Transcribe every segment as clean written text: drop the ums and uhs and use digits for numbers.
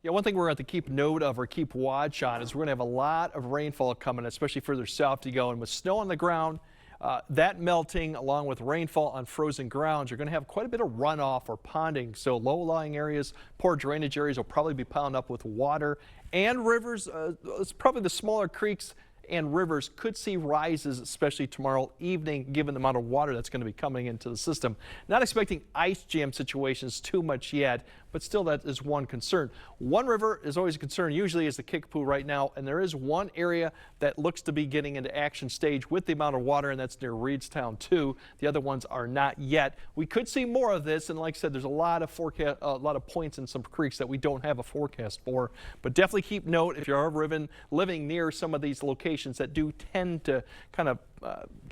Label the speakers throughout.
Speaker 1: Yeah, one thing we're going to have to keep note of or keep watch on is we're going to have a lot of rainfall coming, especially further south you go. And with snow on the ground, that melting along with rainfall on frozen grounds, you're going to have quite a bit of runoff or ponding. So low-lying areas, poor drainage areas will probably be piled up with water, and rivers, it's probably the smaller creeks and rivers could see rises, especially tomorrow evening, given the amount of water that's going to be coming into the system. Not expecting ice jam situations too much yet, but still that is one concern. One river is always a concern, usually is the Kickapoo right now, and there is one area that looks to be getting into action stage with the amount of water, and that's near Reedstown too. The other ones are not yet. We could see more of this, and like I said, there's a lot of points in some creeks that we don't have a forecast for, but definitely keep note if you're living near some of these locations that do tend to kind of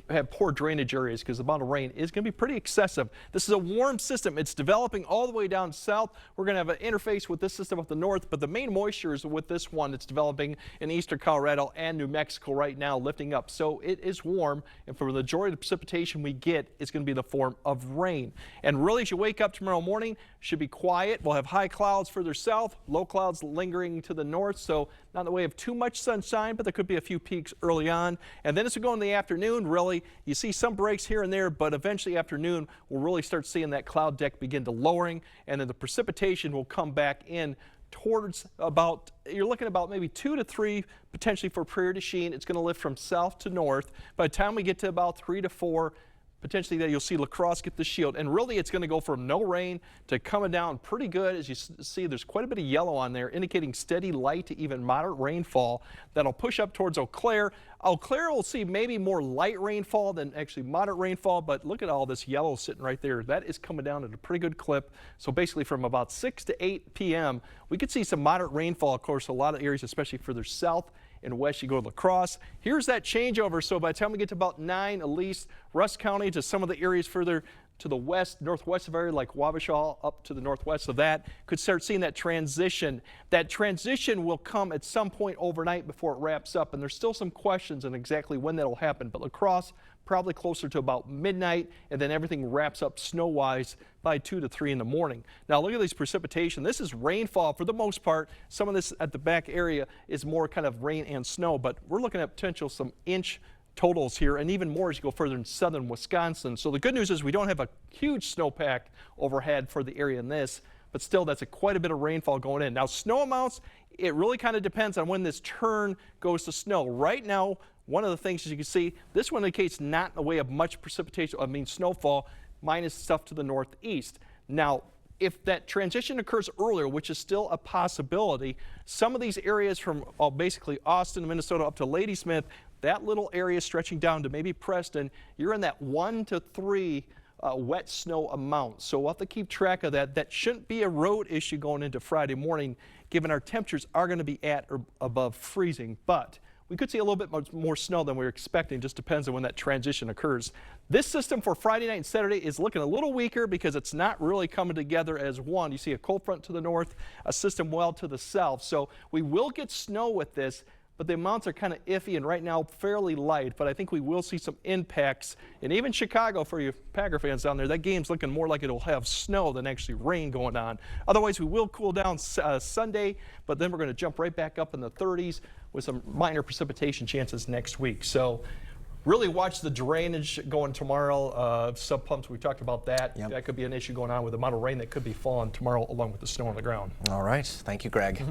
Speaker 1: have poor drainage areas because the amount of rain is going to be pretty excessive. This is a warm system. It's developing all the way down south. We're going to have an interface with this system up the north, but the main moisture is with this one that's developing in eastern Colorado and New Mexico right now, lifting up. So it is warm, and for the majority of the precipitation we get, it's going to be in the form of rain. And really, as you wake up tomorrow morning, should be quiet. We'll have high clouds further south, low clouds lingering to the north, so not in the way of too much sunshine, but there could be a few peaks early on. And then as we go in the afternoon, really, you see some breaks here and there, but eventually afternoon, we'll really start seeing that cloud deck begin to lowering, and then the precipitation will come back in towards about, you're looking about maybe 2 to 3 potentially for Prairie du Chien. It's going to lift from south to north. By the time we get to about 3 to 4, potentially that you'll see La Crosse get the shield, and really it's going to go from no rain to coming down pretty good. As you see, there's quite a bit of yellow on there indicating steady light to even moderate rainfall that'll push up towards Eau Claire. Eau Claire will see maybe more light rainfall than actually moderate rainfall, but look at all this yellow sitting right there. That is coming down at a pretty good clip. So basically from about 6 to 8 p.m. we could see some moderate rainfall. Of course, a lot of areas, especially further south and west, you go to La Crosse. Here's that changeover. So by the time we get to about 9, at least Rusk County to some of the areas further to the west, northwest of area like Wabasha up to the northwest of that, could start seeing that transition. That transition will come at some point overnight before it wraps up, and there's still some questions on exactly when that'll happen. But La Crosse, probably closer to about midnight, and then everything wraps up snow-wise by 2 to 3 in the morning. Now look at this precipitation. This is rainfall for the most part. Some of this at the back area is more kind of rain and snow, but we're looking at potential some inch totals here, and even more as you go further in southern Wisconsin. So the good news is we don't have a huge snowpack overhead for the area in this, but still that's quite a bit of rainfall going in. Now snow amounts, it really kind of depends on when this turn goes to snow. Right now, one of the things, as you can see, this one indicates not in the way of much precipitation, snowfall, minus stuff to the northeast. Now, if that transition occurs earlier, which is still a possibility, some of these areas from basically Austin, Minnesota up to Ladysmith, that little area stretching down to maybe Preston, you're in that 1 to 3 wet snow amount. So we'll have to keep track of that. That shouldn't be a road issue going into Friday morning, given our temperatures are going to be at or above freezing. But we could see a little bit more snow than we were expecting. Just depends on when that transition occurs. This system for Friday night and Saturday is looking a little weaker because it's not really coming together as one. You see a cold front to the north, a system well to the south. So we will get snow with this, but the amounts are kind of iffy and right now fairly light. But I think we will see some impacts. And even Chicago, for you Packer fans down there, that game's looking more like it'll have snow than actually rain going on. Otherwise, we will cool down Sunday, but then we're going to jump right back up in the 30s with some minor precipitation chances next week. So really watch the drainage going tomorrow. Sub pumps, we talked about that. Yep. That could be an issue going on with the amount of rain that could be falling tomorrow along with the snow on the ground.
Speaker 2: All right. Thank you, Greg.